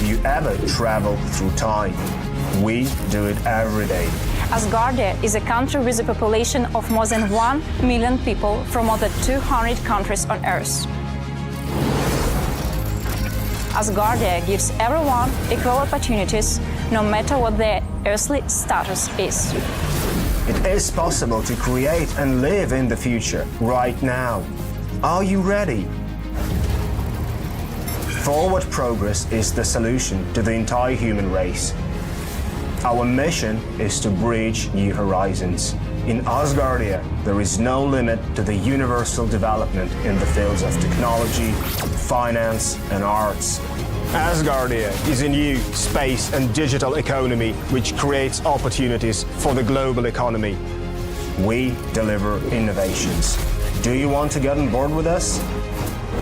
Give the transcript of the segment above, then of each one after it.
Have you ever traveled through time? We do it every day. Asgardia is a country with a population of more than 1 million people from more than 200 countries on Earth. Asgardia gives everyone equal opportunities, no matter what their earthly status is. It is possible to create and live in the future right now. Are you ready? Forward progress is the solution to the entire human race. Our mission is to bridge new horizons. In Asgardia, there is no limit to the universal development in the fields of technology, finance, and arts. Asgardia is a new space and digital economy which creates opportunities for the global economy. We deliver innovations. Do you want to get on board with us?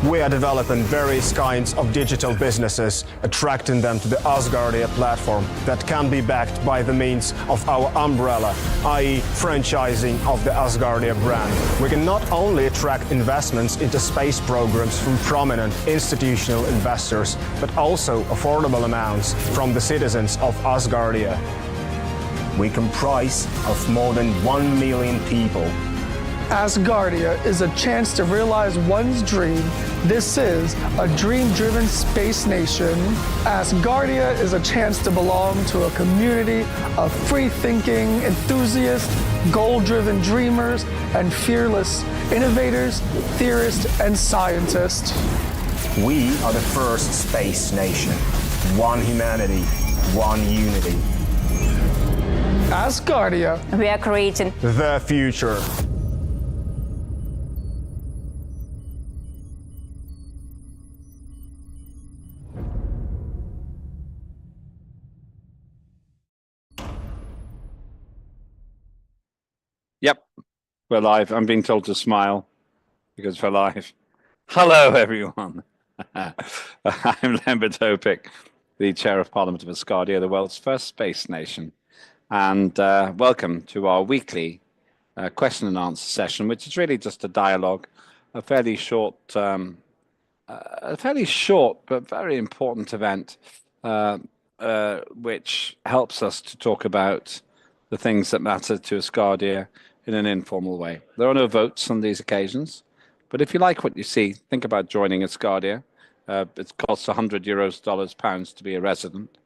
We are developing various kinds of digital businesses, attracting them to the Asgardia platform that can be backed by the means of our umbrella, i.e. franchising of the Asgardia brand. We can not only attract investments into space programs from prominent institutional investors, but also affordable amounts from the citizens of Asgardia. We comprise of more than 1 million people. Asgardia is a chance to realize one's dream. This is a dream-driven space nation. Asgardia is a chance to belong to a community of free-thinking enthusiasts, goal-driven dreamers, and fearless innovators, theorists, and scientists. We are the first space nation. One humanity, one unity. Asgardia. We are creating the future. Yep, we're live. I'm being told to smile because we're live. Hello, everyone. I'm Lambert Hopic, the Chair of Parliament of Asgardia, the world's first space nation. And welcome to our weekly question and answer session, which is really just a dialogue, a fairly short but very important event, which helps us to talk about the things that matter to Asgardia in an informal way. There are no votes on these occasions, but if you like what you see, think about joining Asgardia. It costs €100, pounds to be a resident,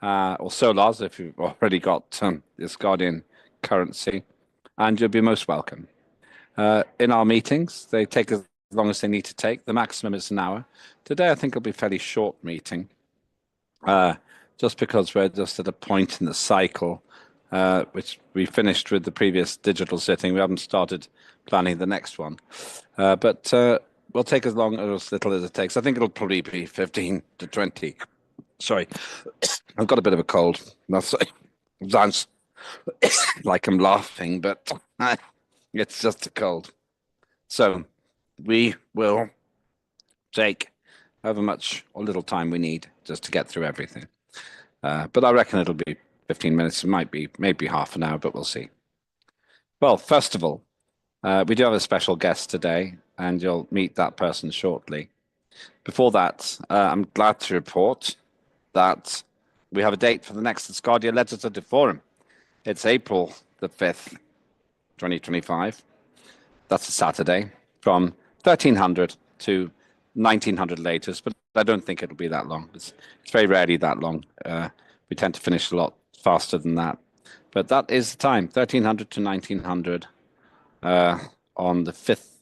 or solars if you've already got the Asgardian currency, and you'll be most welcome. In our meetings, they take as long as they need to take. The maximum is an hour. Today, I think it'll be a fairly short meeting, just because we're just at a point in the cycle which we finished with the previous digital sitting. We haven't started planning the next one, but we'll take as long or as little as it takes. I think it'll probably be 15 to 20. Sorry, I've got a bit of a cold. It sounds like I'm laughing, but it's just a cold. So we will take however much or little time we need just to get through everything. But I reckon it'll be 15 minutes. It might be maybe half an hour, but we'll see. Well, first of all, we do have a special guest today, and you'll meet that person shortly. Before that, I'm glad to report that we have a date for the next Asgardia Legislative Forum. It's April the 5th, 2025. That's a Saturday from 1300 to 1900 latest, but I don't think it'll be that long. It's very rarely that long. We tend to finish a lot faster than that. But that is the time, 1300 to 1900 on the 5th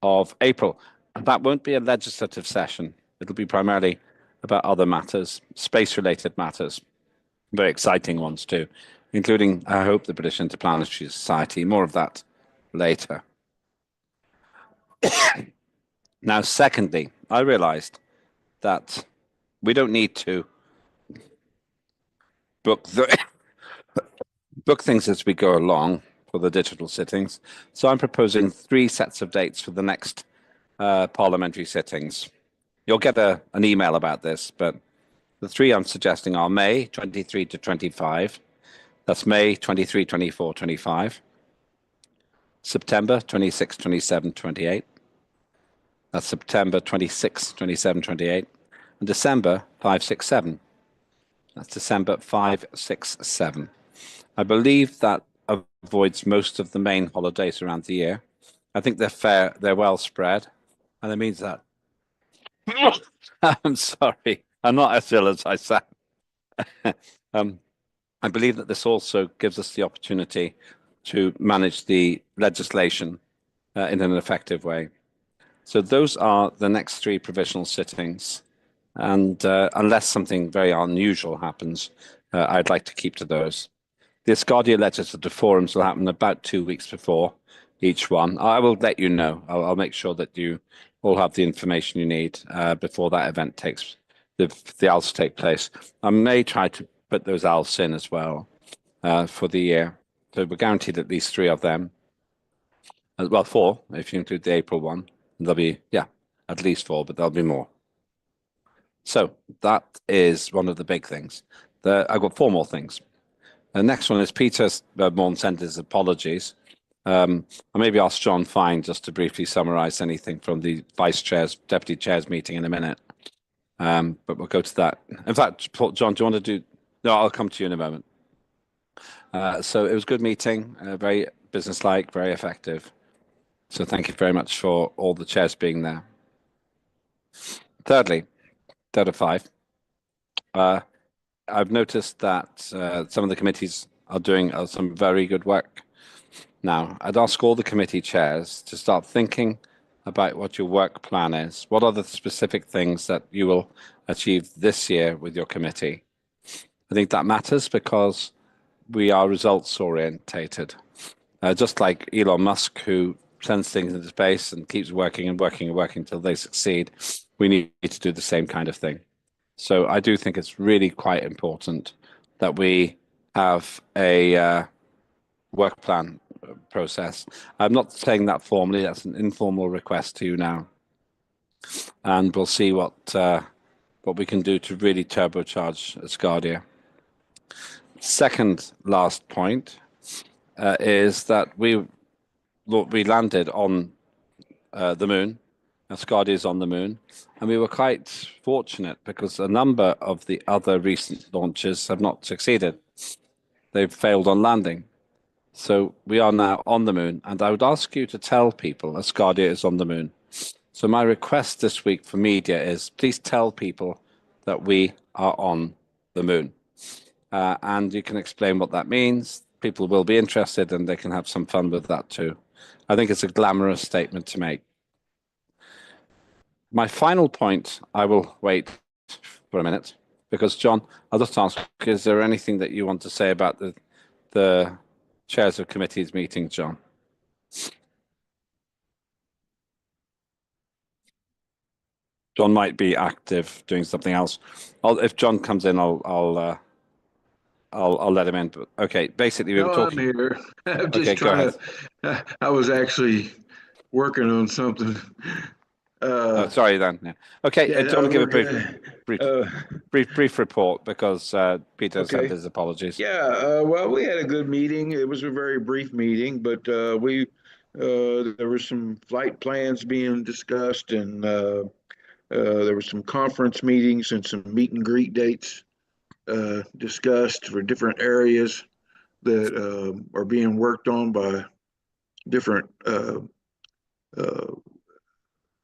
of April. And that won't be a legislative session. It'll be primarily about other matters, space-related matters, very exciting ones too, including, I hope, the British Interplanetary Society. More of that later. Now, secondly, I realized that we don't need to book things as we go along for the digital sittings. So I'm proposing 3 sets of dates for the next parliamentary sittings. You'll get an email about this, but the 3 I'm suggesting are May 23 to 25. That's May 23, 24, 25. September 26, 27, 28. That's September 26, 27, 28. And December 5, 6, 7. That's December 5, 6, 7. I believe that avoids most of the main holidays around the year. I think they're fair, they're well spread, and it means that I'm sorry, I'm not as ill as I sound. I believe that this also gives us the opportunity to manage the legislation in an effective way. So those are the next 3 provisional sittings. And unless something very unusual happens, I'd like to keep to those. The Asgardia legislative forums will happen about 2 weeks before each one. I will let you know. I'll make sure that you all have the information you need before that event takes the ALS take place. I may try to put those ALS in as well for the year. So we're guaranteed at least 3 of them. Well, 4 if you include the April one. There'll be at least 4, but there'll be more. So that is one of the big things. I've got 4 more things. The next one is Peter Morn sent his apologies. I'll maybe ask John Fine just to briefly summarize anything from the deputy chairs meeting in a minute. But we'll go to that. In fact, John, do you want to do? No, I'll come to you in a moment. So it was a good meeting, very businesslike, very effective. So thank you very much for all the chairs being there. Thirdly, 3rd of 5. I've noticed that some of the committees are doing some very good work. Now, I'd ask all the committee chairs to start thinking about what your work plan is. What are the specific things that you will achieve this year with your committee? I think that matters because we are results orientated. Just like Elon Musk, who sends things into space and keeps working and working and working until they succeed, we need to do the same kind of thing. So I do think it's really quite important that we have a work plan process. I'm not saying that formally, that's an informal request to you now. And we'll see what we can do to really turbocharge Asgardia. Second last point is that we landed on the moon. Asgardia is on the moon, and we were quite fortunate because a number of the other recent launches have not succeeded. They've failed on landing. So we are now on the moon, and I would ask you to tell people Asgardia is on the moon. So my request this week for media is please tell people that we are on the moon. And you can explain what that means. People will be interested and they can have some fun with that too. I think it's a glamorous statement to make. My final point, I will wait for a minute because John, I'll just ask, is there anything that you want to say about the chairs of committees meeting, John? John might be active doing something else. If John comes in, I'll let him in. But okay, basically we were talking. I'm here. I'm just Okay, go trying ahead. I was actually working on something. Sorry then. Yeah. Okay, Yeah, do you want to give we're a brief report because Peter sent Okay. his apologies. Yeah, well, we had a good meeting. It was a very brief meeting, but there were some flight plans being discussed, and there were some conference meetings and some meet and greet dates discussed for different areas that are being worked on by different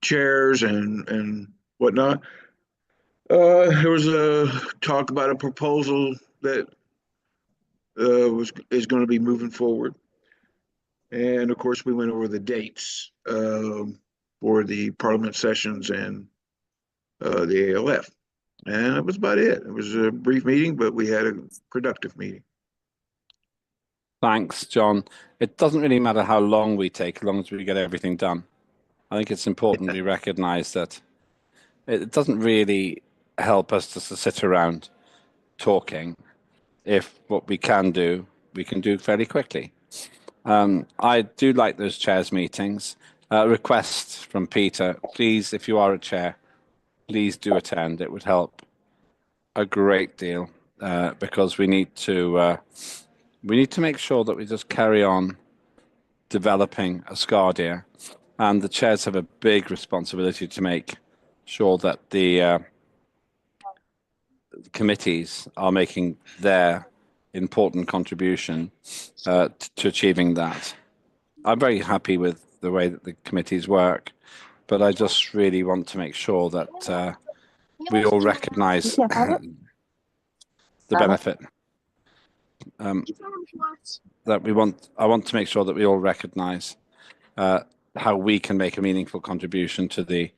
chairs and whatnot. There was a talk about a proposal that is going to be moving forward, and of course, we went over the dates for the Parliament sessions and the ALF, and that was about it. It was a brief meeting, but we had a productive meeting. Thanks, John. It doesn't really matter how long we take, as long as we get everything done. I think it's important we recognize that it doesn't really help us just to sit around talking if what we can do fairly quickly. I do like those chairs meetings. Request from Peter, please, if you are a chair, please do attend. It would help a great deal because we need to make sure that we just carry on developing Asgardia, and the chairs have a big responsibility to make sure that the committees are making their important contribution to achieving that. I'm very happy with the way that the committees work, but I just really want to make sure that we all recognise the benefit. I want to make sure that we all recognise how we can make a meaningful contribution to the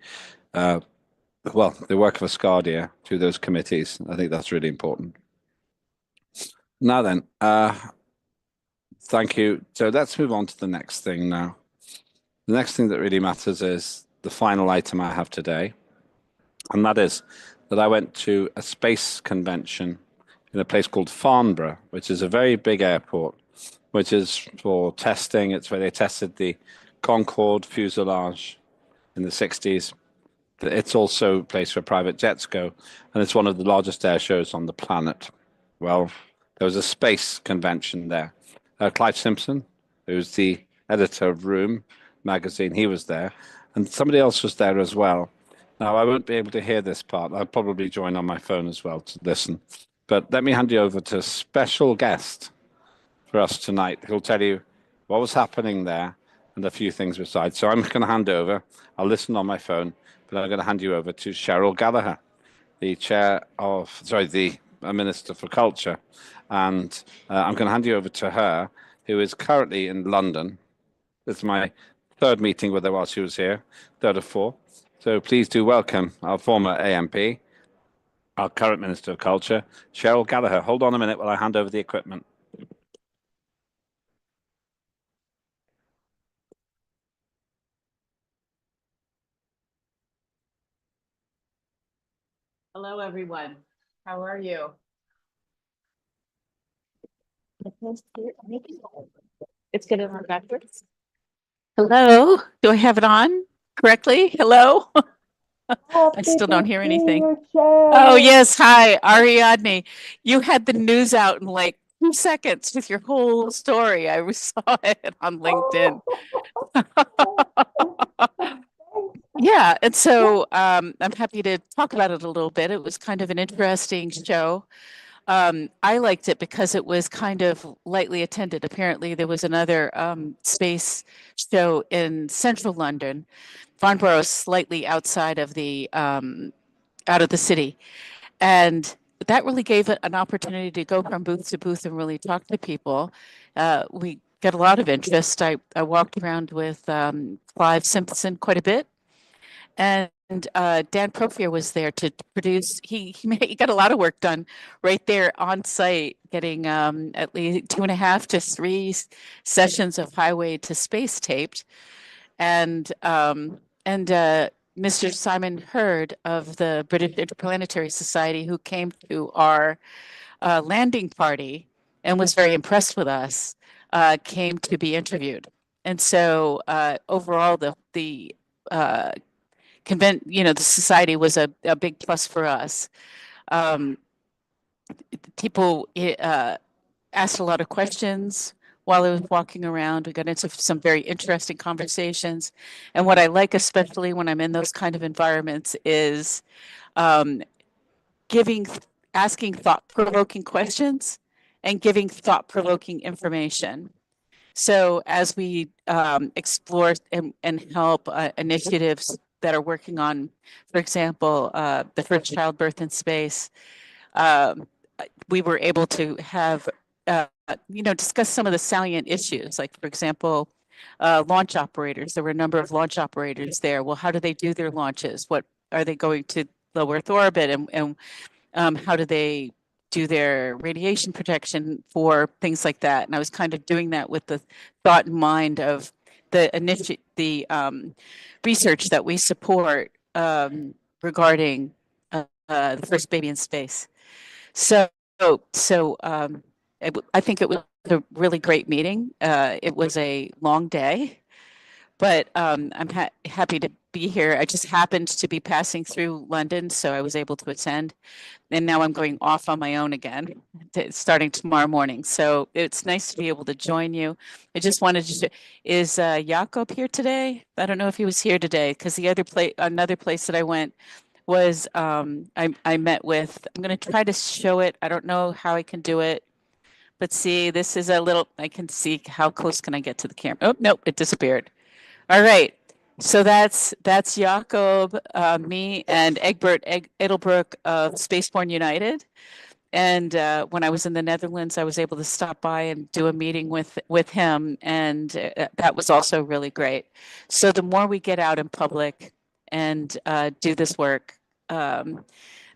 work of Asgardia through those committees. I think that's really important. Now then, thank you. So let's move on to the next thing now. The next thing that really matters is the final item I have today, and that is that I went to a space convention in a place called Farnborough, which is a very big airport, which is for testing. It's where they tested the Concorde fuselage in the 60s. It's also a place where private jets go, and it's one of the largest air shows on the planet. Well, there was a space convention there. Clive Simpson, who's the editor of Room magazine, he was there, and somebody else was there as well. Now, I won't be able to hear this part. I'll probably join on my phone as well to listen. But let me hand you over to a special guest for us tonight who'll tell you what was happening there and a few things besides. So I'm going to hand over. I'll listen on my phone, but I'm going to hand you over to Cheryl Gallagher, the Minister for Culture. And I'm going to hand you over to her, who is currently in London. It's my third meeting with her while she was here, third of four. So please do welcome our former AMP, our current Minister of Culture, Cheryl Gallagher. Hold on a minute while I hand over the equipment. Hello, everyone. How are you? It's getting on backwards. Hello, do I have it on correctly? Hello? I still don't hear anything. Oh, yes. Hi, Ariadne. You had the news out in like 2 seconds with your whole story. I saw it on LinkedIn. Yeah, and so I'm happy to talk about it a little bit. It was kind of an interesting show. I liked it because it was kind of lightly attended. Apparently, there was another space show in central London. Farnborough is slightly outside of the out of the city, and that really gave it an opportunity to go from booth to booth and really talk to people. We got a lot of interest. I walked around with Clive Simpson quite a bit. And Dan Profier was there to produce. He got a lot of work done right there on site, getting at least 2.5 to 3 sessions of Highway to Space taped, and Mr. Simon Hurd of the British Interplanetary Society, who came to our landing party and was very impressed with us, came to be interviewed. And so overall, the the society was a big plus for us. People asked a lot of questions while I was walking around. We got into some very interesting conversations. And what I like, especially when I'm in those kind of environments, is asking thought-provoking questions and giving thought-provoking information. So as we explore and help initiatives that are working on, for example, the first childbirth in space, we were able to have, discuss some of the salient issues, like, for example, launch operators. There were a number of launch operators there. Well, how do they do their launches? What are they going to low Earth orbit? And how do they do their radiation protection for things like that? And I was kind of doing that with the thought in mind of the research that we support regarding the first baby in space. So I think it was a really great meeting. It was a long day, but I'm happy to be here. I just happened to be passing through London, so I was able to attend. And now I'm going off on my own again, starting tomorrow morning. So it's nice to be able to join you. I just wanted to, is Jakob here today? I don't know if he was here today, because another place that I went was I met with, I'm going to try to show it. I don't know how I can do it, but see, this is a little, I can see how close can I get to the camera. Oh, nope, it disappeared. All right. So that's Jakob, me, and Egbert Edelbrook of Spaceborne United. And when I was in the Netherlands, I was able to stop by and do a meeting with him, and that was also really great. So the more we get out in public and do this work, the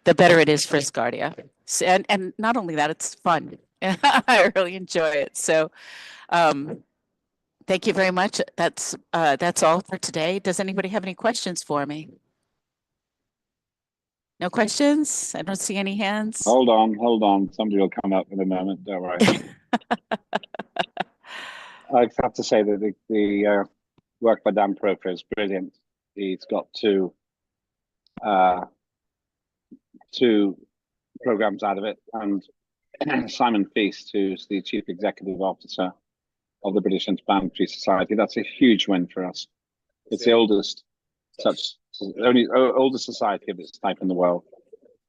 better it is for Asgardia. So, and not only that, it's fun. I really enjoy it. So thank you very much. That's all for today. Does anybody have any questions for me? No questions? I don't see any hands. Hold on. Somebody will come up in a moment. Don't worry. I have to say that the work by Dan Profer is brilliant. He's got two programs out of it, and Simon Feast, who's the Chief Executive Officer of the British Interplanetary Society. That's a huge win for us. It's the oldest society of its type in the world,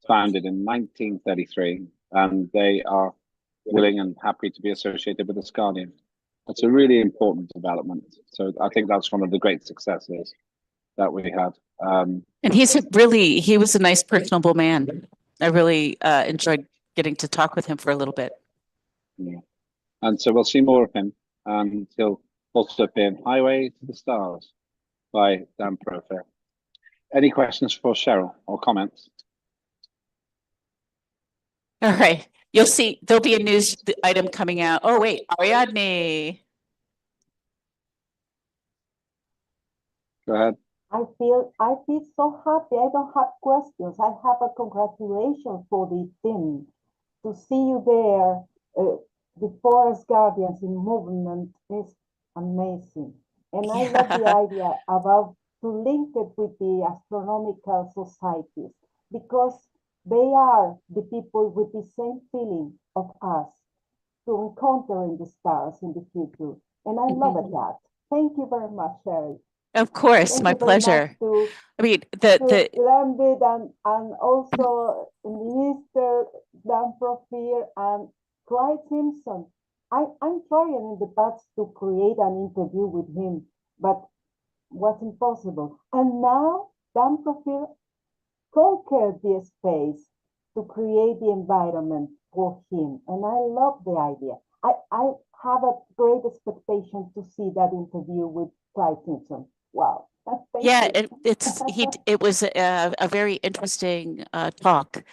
founded in 1933, and they are willing and happy to be associated with Asgardia. That's a really important development. So I think that's one of the great successes that we had. And he was a nice, personable man. I really enjoyed getting to talk with him for a little bit. Yeah. And so we'll see more of him. He'll also appear in Highway to the Stars by Dan Profer. Any questions for Cheryl or comments? All right. You'll see there'll be a news item coming out. Oh, wait, Ariadne. Go ahead. I feel so happy. I don't have questions. I have a congratulations for the team. To see you there, the Forest Guardians in movement is amazing. And I love the idea about to link it with the astronomical societies, because they are the people with the same feeling of us to encountering the stars in the future. And I love it that. Thank you very much, Sherry. Of course, my pleasure. I mean, the Lambert and also Minister Dan Profer and Clyde Simpson. I'm trying in the past to create an interview with him, but was impossible. And now Dan Profer conquered the space to create the environment for him. And I love the idea. I have a great expectation to see that interview with Clyde Simpson. Wow. Yeah, it was a very interesting talk.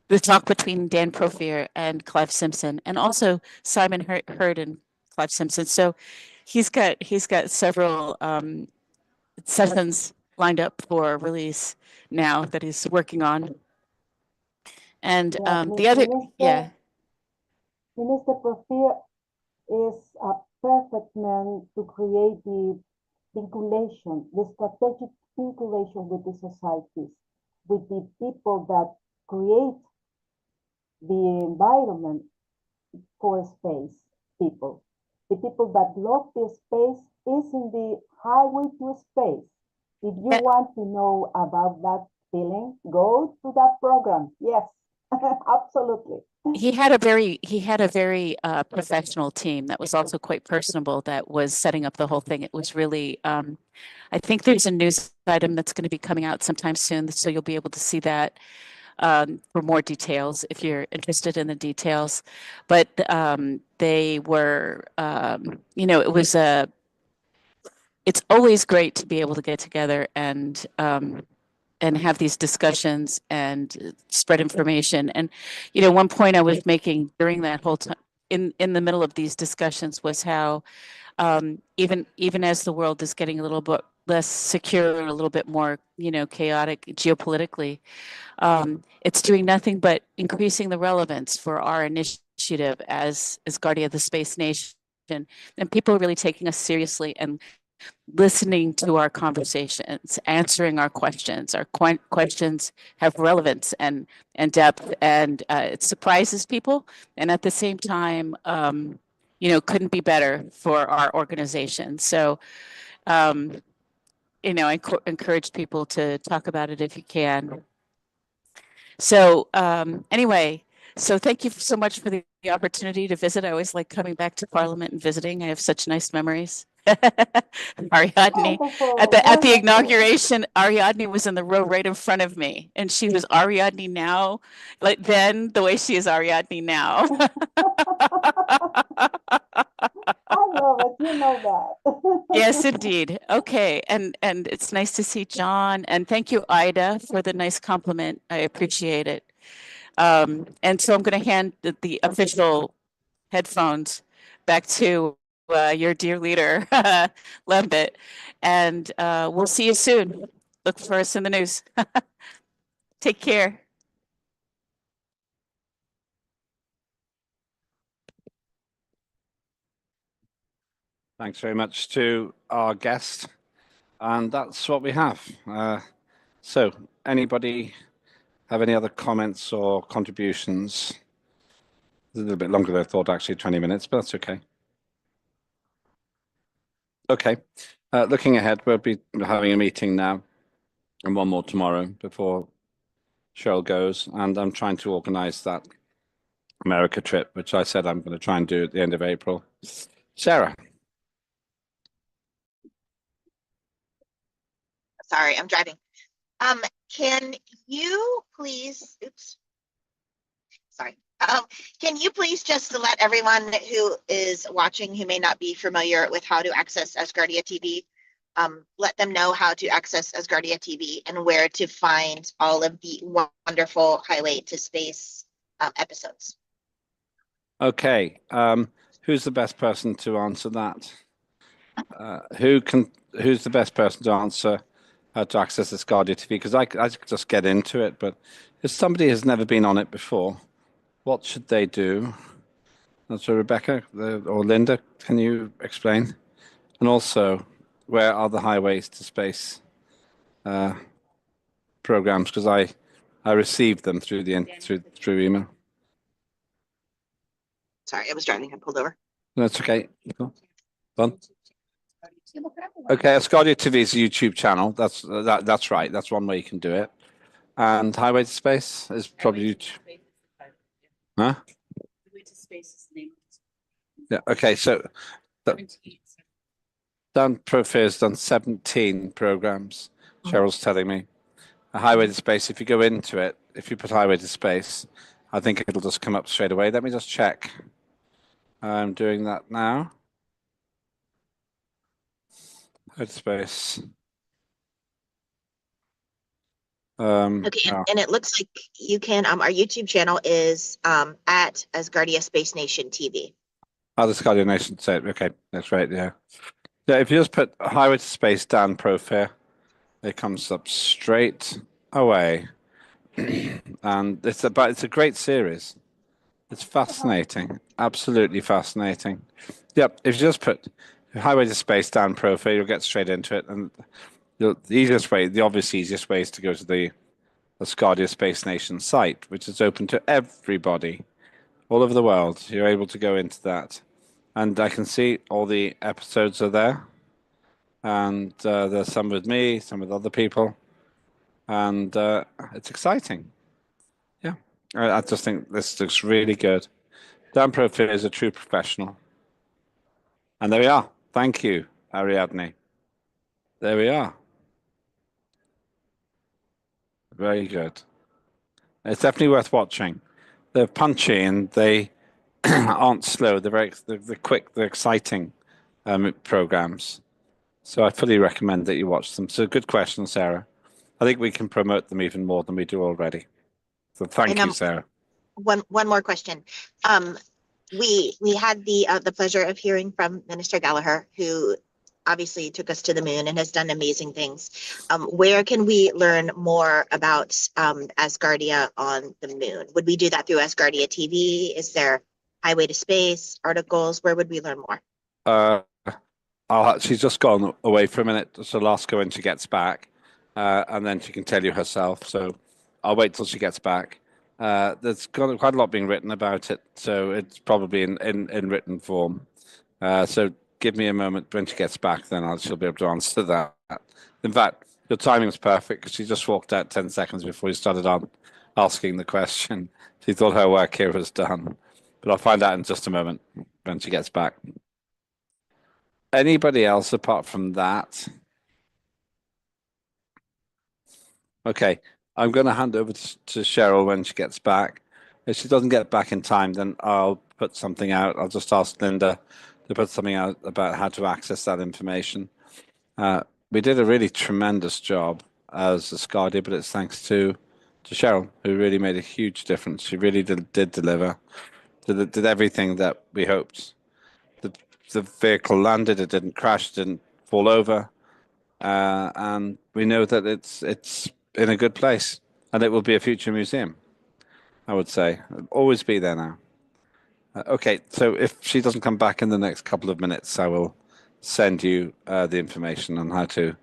The talk between Dan Profer and Clive Simpson, and also Simon Hurd and Clive Simpson. So he's got several sessions lined up for release now that he's working on. And the other, Minister Profer is a perfect man to create the vinculation, the strategic vinculation with the societies, with the people that create the environment for space people. The people that love the space is in the highway to space. If you want to know about that feeling, go to that program. Yes, absolutely. He had a very professional team that was also quite personable, that was setting up the whole thing. It was really, I think there's a news item that's going to be coming out sometime soon, so you'll be able to see that for more details if you're interested in the details. But they were, it was it's always great to be able to get together and have these discussions and spread information. And, one point I was making during that whole time in the middle of these discussions was how even as the world is getting a little bit less secure and a little bit more, chaotic geopolitically, it's doing nothing but increasing the relevance for our initiative as Guardia of the Space Nation. And people are really taking us seriously and listening to our conversations, answering our questions. Our questions have relevance and depth, and it surprises people. And at the same time, couldn't be better for our organization. So I encourage people to talk about it if you can. So anyway, so thank you so much for the opportunity to visit. I always like coming back to Parliament and visiting. I have such nice memories. Ariadne at the Wonderful. inauguration, Ariadne was in the row right in front of me, and she was Ariadne now, like then the way she is Ariadne now. I love it. You know that. Yes, indeed. Okay, and it's nice to see John, and thank you, Ida, for the nice compliment. I appreciate it. And so I'm going to hand the official headphones back to your dear leader, Lembit, and we'll see you soon. Look for us in the news. Take care. Thanks very much to our guest. And that's what we have. So anybody have any other comments or contributions? It's a little bit longer than I thought, actually, 20 minutes, but that's okay. Okay. Looking ahead, we'll be having a meeting now and one more tomorrow before Cheryl goes. And I'm trying to organize that America trip, which I said I'm going to try and do at the end of April. Sarah. Sorry, I'm driving. Can you please, oops, sorry. Can you please just let everyone who is watching who may not be familiar with how to access Asgardia TV, let them know how to access Asgardia TV and where to find all of the wonderful Highway to Space episodes. Okay. Who's the best person to answer that? Who's the best person to answer how to access Asgardia TV? Because I could just get into it, but if somebody has never been on it before, what should they do? So Rebecca or Linda, can you explain? And also, where are the Highways to Space programs? Because I received them through through email. Sorry, I was driving. I pulled over. That's okay. Done. Okay, Asgardia TV is a YouTube channel. That's right. That's one way you can do it. And Highway to Space is probably YouTube. Huh? Highway to Space is the name. Yeah. Okay. So Dan Profair's done 17 programs. Cheryl's telling me. A Highway to Space. If you go into it, if you put Highway to Space, I think it'll just come up straight away. Let me just check. I'm doing that now. Highway to Space. Okay, and it looks like you can, our YouTube channel is at Asgardia Space Nation TV. Oh, the Asgardia Nation said, okay, that's right, yeah. Yeah, if you just put Highway to Space Dan Profair, it comes up straight away. And it's a great series. It's fascinating, absolutely fascinating. Yep, if you just put Highway to Space Dan Profair, you'll get straight into it. And the easiest way, the obvious easiest way is to go to the Asgardia Space Nation site, which is open to everybody all over the world. You're able to go into that. And I can see all the episodes are there. And there's some with me, some with other people. And it's exciting. Yeah. I just think this looks really good. Dan Profair is a true professional. And there we are. Thank you, Ariadne. There we are. Very good. It's definitely worth watching. They're punchy and they aren't slow. They're quick. They're exciting programs. So I fully recommend that you watch them. So good question, Sarah. I think we can promote them even more than we do already. So thank you, Sarah. One more question. We had the pleasure of hearing from Minister Gallagher, who obviously took us to the moon and has done amazing things. Where can we learn more about Asgardia on the moon? Would we do that through Asgardia TV? Is there Highway to Space articles? Where would we learn more? She's just gone away for a minute, so I'll ask her when she gets back, and then she can tell you herself. So I'll wait till she gets back. There's quite a lot being written about it, so it's probably in written form. So give me a moment when she gets back, then she'll be able to answer that. In fact, your timing was perfect because she just walked out 10 seconds before you started on asking the question. She thought her work here was done. But I'll find out in just a moment when she gets back. Anybody else apart from that? Okay, I'm going to hand over to Cheryl when she gets back. If she doesn't get back in time, then I'll put something out. I'll just ask Linda to put something out about how to access that information. We did a really tremendous job as Asgardia, but it's thanks to Cheryl, who really made a huge difference. She really did deliver, did everything that we hoped. The vehicle landed, it didn't crash, it didn't fall over, and we know that it's in a good place, and it will be a future museum. I would say it'll always be there now. Okay, so if she doesn't come back in the next couple of minutes, I will send you the information on how to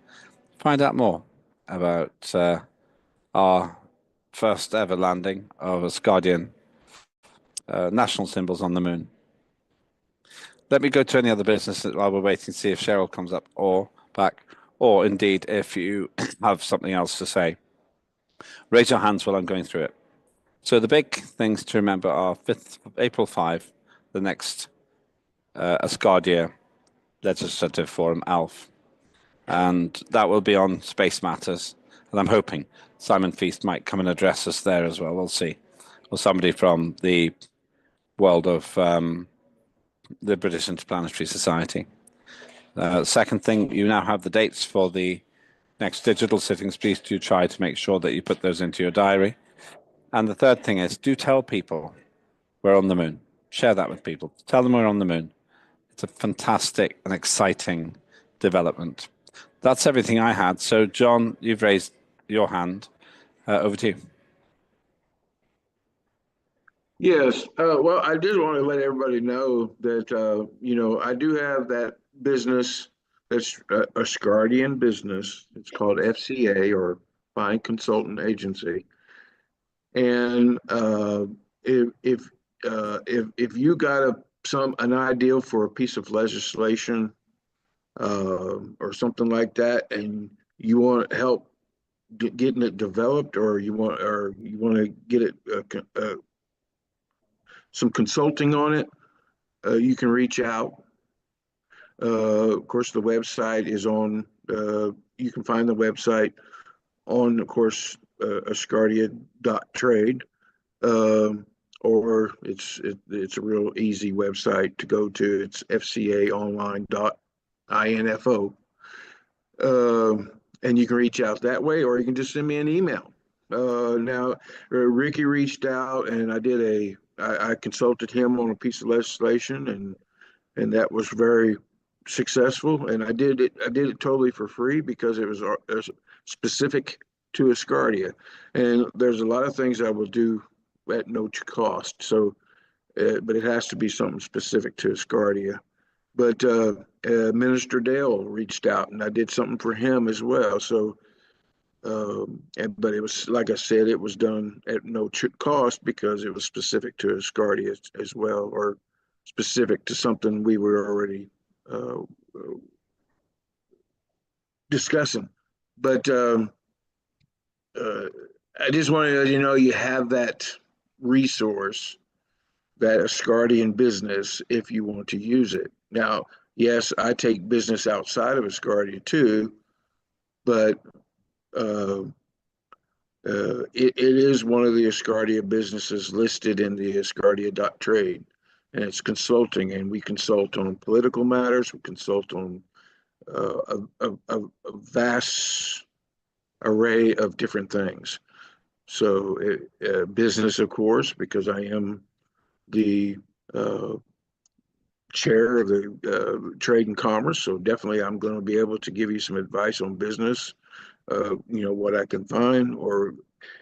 find out more about our first ever landing of Asgardian national symbols on the moon. Let me go to any other business while we're waiting to see if Cheryl comes up or back, or indeed if you have something else to say. Raise your hands while I'm going through it. So the big things to remember are April 5, the next Asgardia Legislative Forum, ALF. And that will be on space matters. And I'm hoping Simon Feast might come and address us there as well. We'll see. Or somebody from the world of the British Interplanetary Society. Second thing, you now have the dates for the next digital sittings. Please do try to make sure that you put those into your diary. And the third thing is, do tell people we're on the moon. Share that with people. Tell them we're on the moon. It's a fantastic and exciting development. That's everything I had. So, John, you've raised your hand. Over to you. Yes. Well, I did want to let everybody know that, I do have that business that's a Asgardian business. It's called FCA, or Fine Consultant Agency. And if you got an idea for a piece of legislation or something like that, and you want help getting it developed, or you want to get it some consulting on it, you can reach out. Of course, the website is on. You can find the website on, of course, asgardia.trade, or it's a real easy website to go to. It's fcaonline.info, and you can reach out that way, or you can just send me an email. Now, Ricky reached out, and I consulted him on a piece of legislation, and that was very successful. And I did it totally for free because it was specific to Asgardia. And there's a lot of things I will do at no cost. So, but it has to be something specific to Asgardia. But Minister Dale reached out, and I did something for him as well. So, but it was, like I said, it was done at no cost because it was specific to Asgardia as well, or specific to something we were already discussing. But I just wanted to let you know you have that resource, that Asgardian business, if you want to use it. Now, yes, I take business outside of Asgardia too, but it is one of the Asgardia businesses listed in the Asgardia.trade, and it's consulting, and we consult on political matters. We consult on a vast array of different things. So business, of course, because I am the chair of the Trade and Commerce. So definitely I'm going to be able to give you some advice on business, what I can find,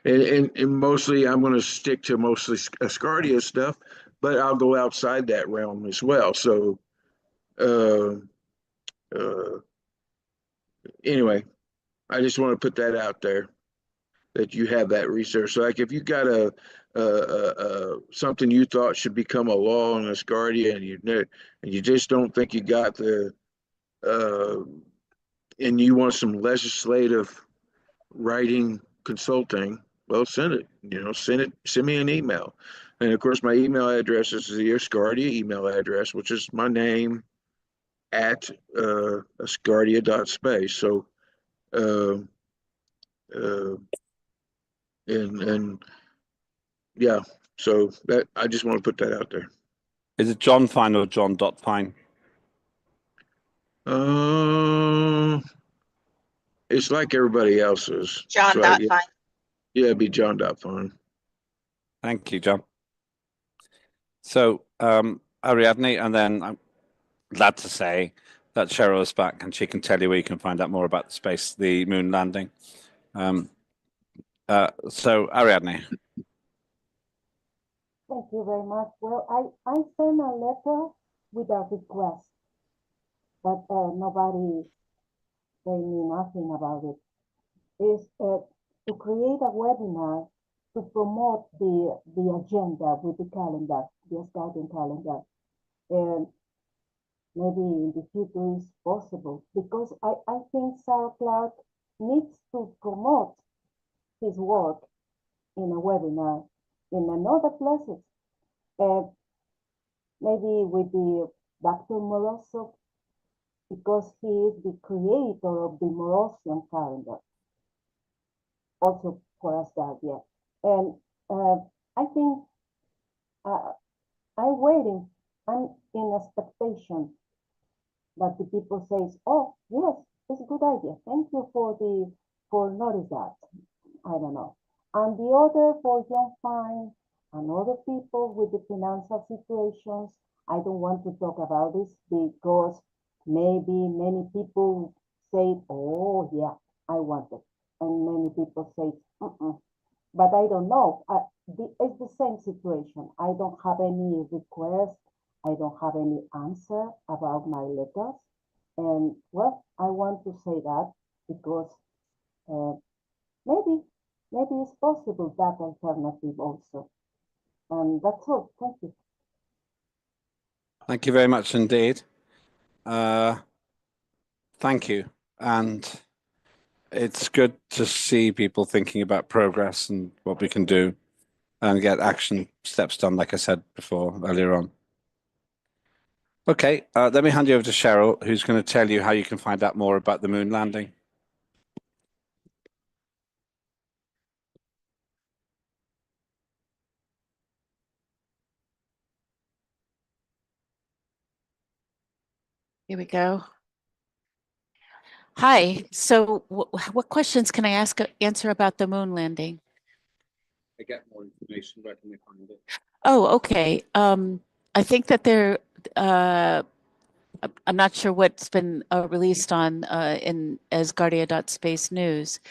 and mostly I'm going to stick to mostly Asgardia stuff, but I'll go outside that realm as well. So anyway, I just want to put that out there, that you have that research. So like if you got something you thought should become a law in Asgardia, and you just don't think you got the and you want some legislative writing consulting, well, send it. Send me an email. And of course, my email address is the Asgardia email address, which is my name at asgardia.space. So, uh, uh, and yeah, so that I just want to put that out there. Is it John Fine or John.Fine? It's like everybody else's. John So dot fine. yeah, it'd be John.Fine. Thank you, John. So, Ariadne, and then I'm glad to say that Cheryl is back and she can tell you where you can find out more about the moon landing. So, Ariadne. Thank you very much. Well, I sent a letter with a request, but nobody told me nothing about it. Is to create a webinar to promote the agenda with the calendar, the Asgardian calendar. And maybe in the future is possible, because I think Sarah Clark needs to promote his work in a webinar in another places. Maybe with the Dr. Moroso, because he is the creator of the Morosian calendar, also for Asgardia. And I think I'm waiting, I'm in expectation that the people says, oh, yes, it's a good idea. Thank you for notice that. I don't know. And the other for John Fine and other people with the financial situations, I don't want to talk about this because maybe many people say, oh, yeah, I want it. And many people say, but I don't know. It's the same situation. I don't have any request. I don't have any answer about my letters. And well, I want to say that because maybe it's possible that alternative also. And that's all. Thank you. Thank you very much indeed. Thank you. And it's good to see people thinking about progress and what we can do and get action steps done, like I said before, earlier on. Okay, let me hand you over to Cheryl, who's going to tell you how you can find out more about the moon landing. Here we go. Hi. So what questions can I answer about the moon landing? To get more information, where can we find it? Oh, okay. I think that I'm not sure what's been released on in Asgardia.space news.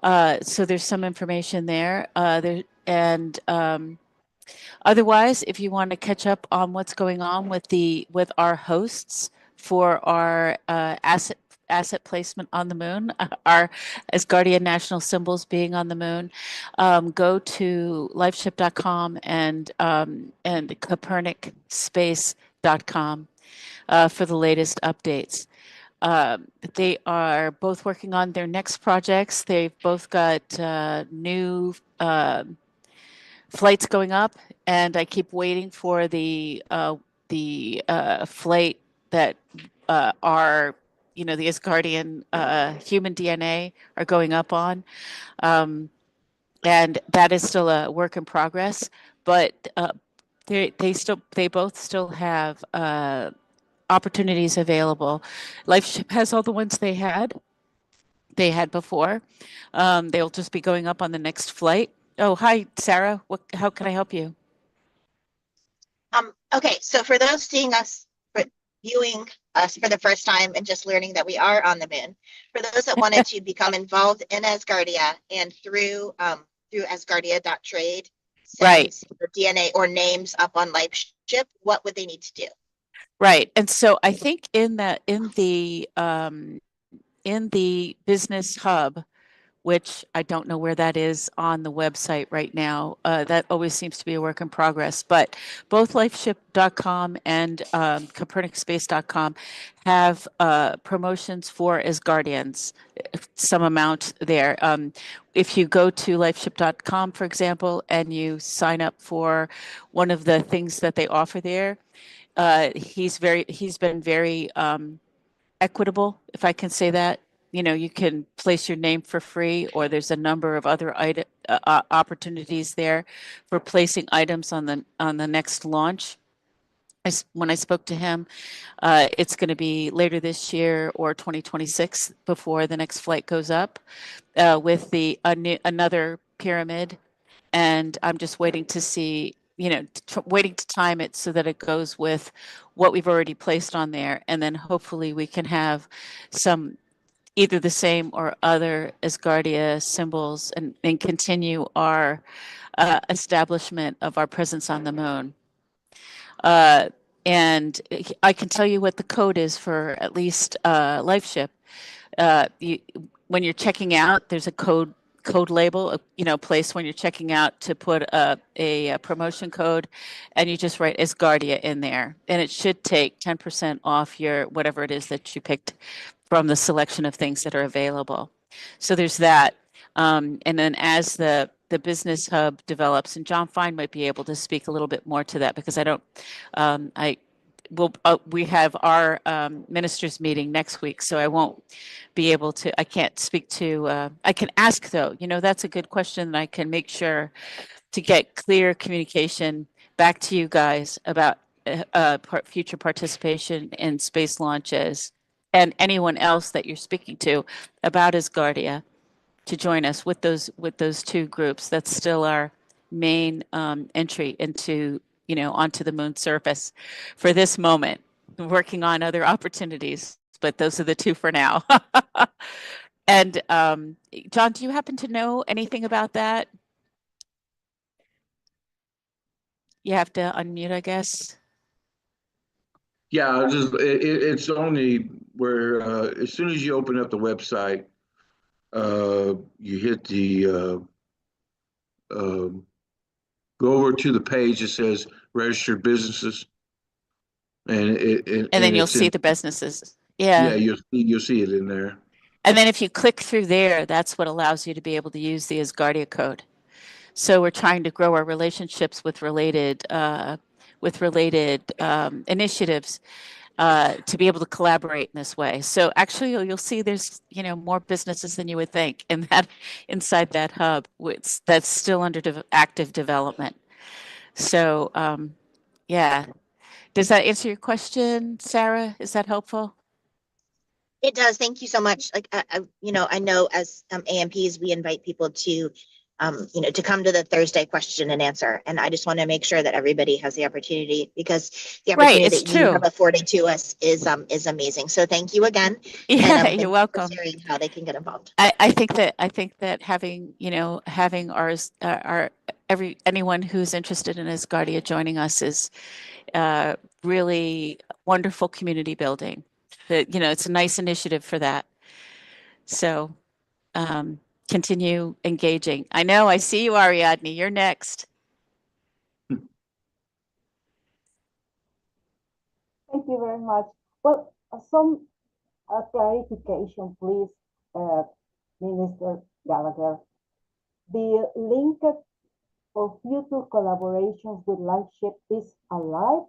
So there's some information there. Otherwise, if you want to catch up on what's going on with our hosts for our asset placement on the moon, our Asgardia national symbols being on the moon, go to lifeship.com and copernicspace.com for the latest updates. They are both working on their next projects. They've both got new flights going up, and I keep waiting for the flight that are, the Asgardian human DNA are going up on. And that is still a work in progress, but they both still have opportunities available. LifeShip has all the ones they had before. They'll just be going up on the next flight. Oh, hi, Sarah. How can I help you? Okay, so for those viewing us for the first time and just learning that we are on the moon, for those that wanted to become involved in Asgardia and through Asgardia.trade, Right, or DNA or names up on LifeShip, what would they need to do? right. And so I think in the business hub, which I don't know where that is on the website right now. That always seems to be a work in progress. But both lifeship.com and copernicspace.com have promotions for Asgardians, some amount there. If you go to lifeship.com, for example, and you sign up for one of the things that they offer there, he's been very equitable, if I can say that. You know, you can place your name for free, or there's a number of other opportunities there for placing items on the next launch. When I spoke to him, it's going to be later this year or 2026 before the next flight goes up with another pyramid, and I'm just waiting to see, waiting to time it so that it goes with what we've already placed on there, and then hopefully we can have some either the same or other Asgardia symbols and continue our establishment of our presence on the moon. And I can tell you what the code is for at least LifeShip. When you're checking out, there's a code label, place when you're checking out to put a promotion code, and you just write Asgardia in there, and it should take 10% off your whatever it is that you picked from the selection of things that are available. So there's that. And then as the business hub develops, and John Fine might be able to speak a little bit more to that, because we have our ministers meeting next week, so I won't be able to, I can't speak to, I can ask though, that's a good question, and I can make sure to get clear communication back to you guys about future participation in space launches, and anyone else that you're speaking to about Asgardia to join us with those two groups. That's still our main entry into, onto the moon surface for this moment. We're working on other opportunities, but those are the two for now. And John, do you happen to know anything about that? You have to unmute, I guess. Yeah, it's only where as soon as you open up the website, you hit the go over to the page that says registered businesses, and then you'll see the businesses. Yeah, you'll see it in there. And then if you click through there, that's what allows you to be able to use the Asgardia code. So we're trying to grow our relationships with related initiatives to be able to collaborate in this way. So actually, you'll see there's more businesses than you would think inside that hub. That's still under active development. So yeah, does that answer your question, Sarah? Is that helpful? It does. Thank you so much. Like, I know as AMPs, we invite people to, to come to the Thursday question and answer. And I just want to make sure that everybody has the opportunity, because the opportunity that you have afforded to us is amazing. So thank you again. Yeah, and, you're welcome. For sharing how they can get involved. I think that having anyone who's interested in Asgardia joining us is really wonderful community building. It's a nice initiative for that. So continue engaging. I see you, Ariadne. You're next. Thank you very much. Well, some clarification, please, Minister Gallagher. The link for future collaborations with LifeShip is alive?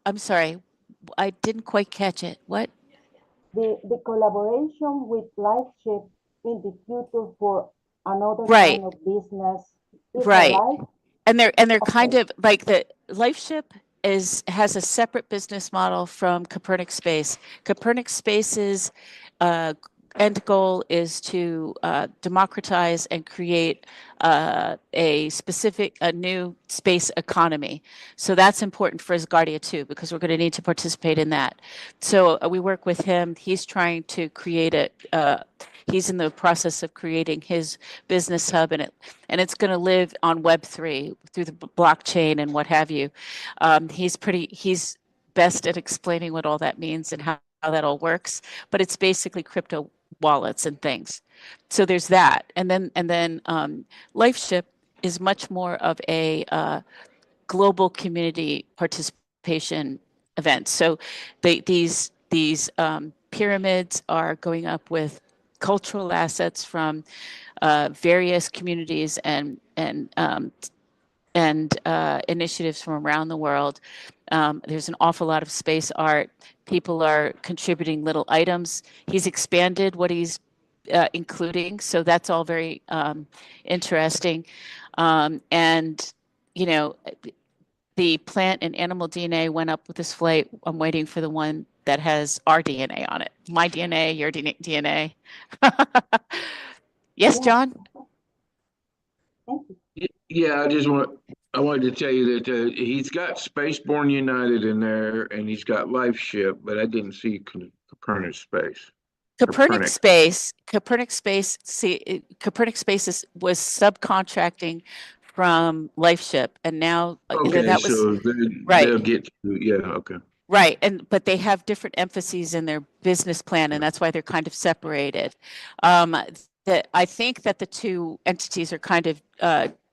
I'm sorry, I didn't quite catch it. What? The collaboration with LifeShip in the future for another kind of business is alive? And they're kind of like the LifeShip has a separate business model from Copernic Space. Copernic Space's end goal is to democratize and create a new space economy. So that's important for Asgardia too, because we're going to need to participate in that. So we work with him. He's trying to create he's in the process of creating his business hub, and it's going to live on Web3 through the blockchain and what have you. He's best at explaining what all that means and how that all works, but it's basically crypto wallets and things. So there's that, and then LifeShip is much more of a global community participation event. So these pyramids are going up with cultural assets from various communities and initiatives from around the world. There's an awful lot of space art. People are contributing little items. He's expanded what he's including, so that's all very interesting. And you know, the plant and animal DNA went up with this flight. I'm waiting for the one that has our DNA on it. My DNA, your DNA. Yes, John? Thank you. Yeah, I wanted to tell you that he's got Spaceborne United in there, and he's got LifeShip, but I didn't see Copernicus Space. Copernicus Space. Copernicus Space was subcontracting from LifeShip, and now Okay, that was so right. they'll get to, yeah, okay. Right, but they have different emphases in their business plan, and that's why they're kind of separated. I think that the two entities are kind of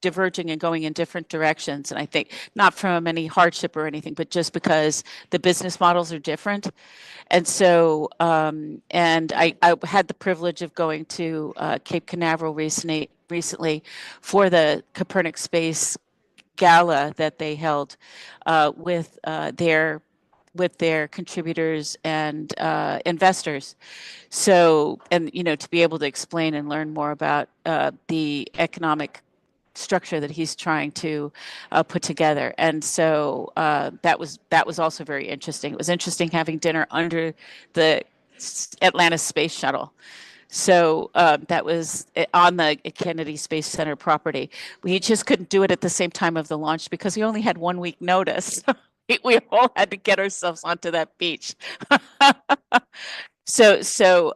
diverging and going in different directions, and I think not from any hardship or anything, but just because the business models are different. And so, and I had the privilege of going to Cape Canaveral recently for the Copernicus Space Gala that they held with their contributors and investors. So, and to be able to explain and learn more about the economic structure that he's trying to put together. And so that was also very interesting. It was interesting having dinner under the Atlantis Space Shuttle. So that was on the Kennedy Space Center property. We just couldn't do it at the same time of the launch because we only had 1 week notice. We all had to get ourselves onto that beach. So so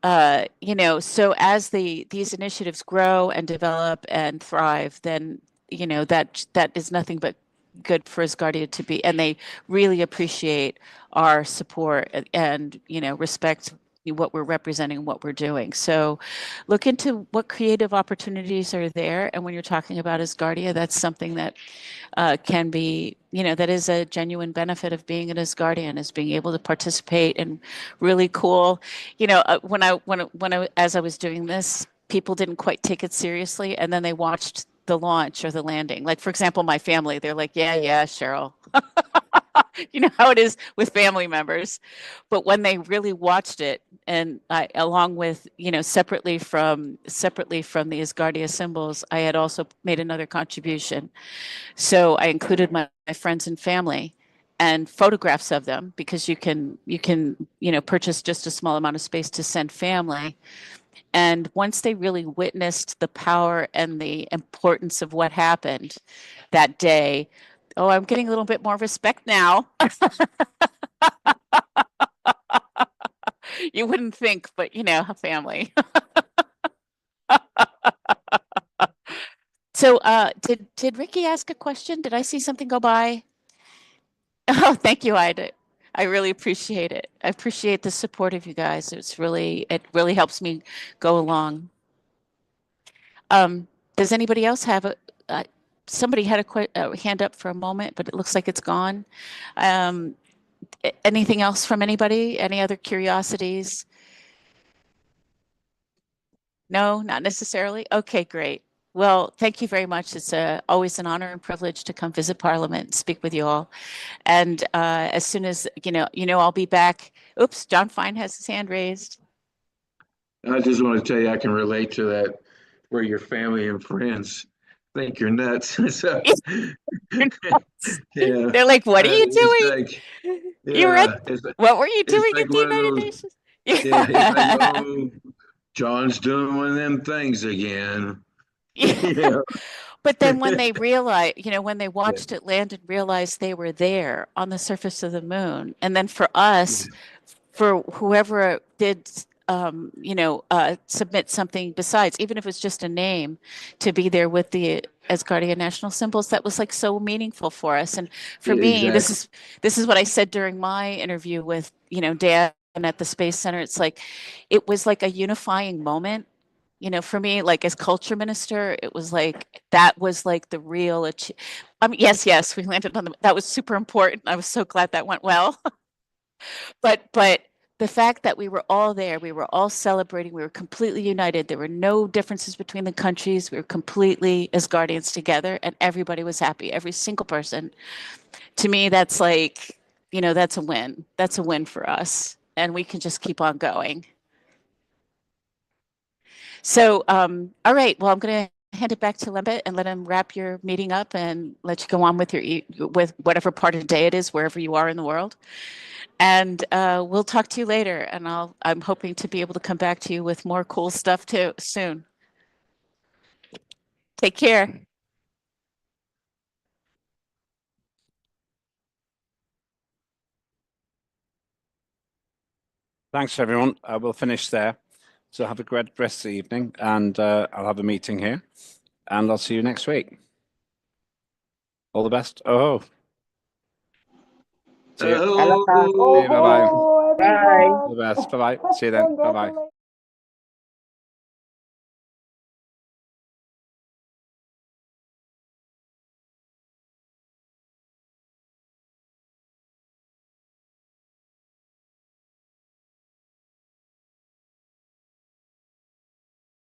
as these initiatives grow and develop and thrive, then that is nothing but good for Asgardia to be, and they really appreciate our support and respect what we're representing, what we're doing. So look into what creative opportunities are there, and when you're talking about Asgardia, that's something that can be, that is a genuine benefit of being an Asgardian, is being able to participate in really cool, as I was doing this, people didn't quite take it seriously, and then they watched the launch or the landing. Like, for example, my family, they're like, yeah, Cheryl. You know how it is with family members. But when they really watched it, and I, along with, separately from the Asgardia symbols, I had also made another contribution. So I included my friends and family and photographs of them, because you can purchase just a small amount of space to send family. And once they really witnessed the power and the importance of what happened that day, oh, I'm getting a little bit more respect now. You wouldn't think, but a family. So did Ricky ask a question? Did I see something go by? Oh, thank you, Ida. I really appreciate it. I appreciate the support of you guys. It really helps me go along. Does anybody else have somebody had a hand up for a moment, but it looks like it's gone. Anything else from anybody? Any other curiosities? No, not necessarily. Okay, great. Well, thank you very much. It's always an honor and privilege to come visit Parliament and speak with you all. And as soon as I'll be back. Oops, John Fine has his hand raised. I just want to tell you, I can relate to that, where your family and friends think you're nuts. So, yeah, They're like, "What are you it's doing? like, You're yeah, what were you it's doing like at the one of United those, Nations?" yeah, it's like, oh, John's doing one of them things again. Yeah. Yeah. But then when they realized, when they Yeah. watched it land and realized they were there on the surface of the moon, and then for us, for whoever did, submit something besides, even if it's just a name, to be there with the Asgardia national symbols that was like so meaningful for us. And for me, Exactly. this is what I said during my interview with, Dan at the Space Center. It's like it was like a unifying moment. For me, like as culture minister, it was like that was like the real I mean, yes, we landed on that was super important. I was so glad that went well. But the fact that we were all there, we were all celebrating, we were completely united. There were no differences between the countries. We were completely as guardians together, and everybody was happy. Every single person. To me, that's like, that's a win. That's a win for us, and we can just keep on going. So, all right. Well, I'm going to hand it back to Lembit and let him wrap your meeting up and let you go on with with whatever part of the day it is, wherever you are in the world. And we'll talk to you later. And I'm hoping to be able to come back to you with more cool stuff too soon. Take care. Thanks, everyone. We'll finish there. So have a great rest of the evening, and I'll have a meeting here, and I'll see you next week. All the best. Oh. See you. Hello. Bye-bye. Oh, Bye. everyone. All the best. Bye-bye. See you then. Bye-bye. Congratulations.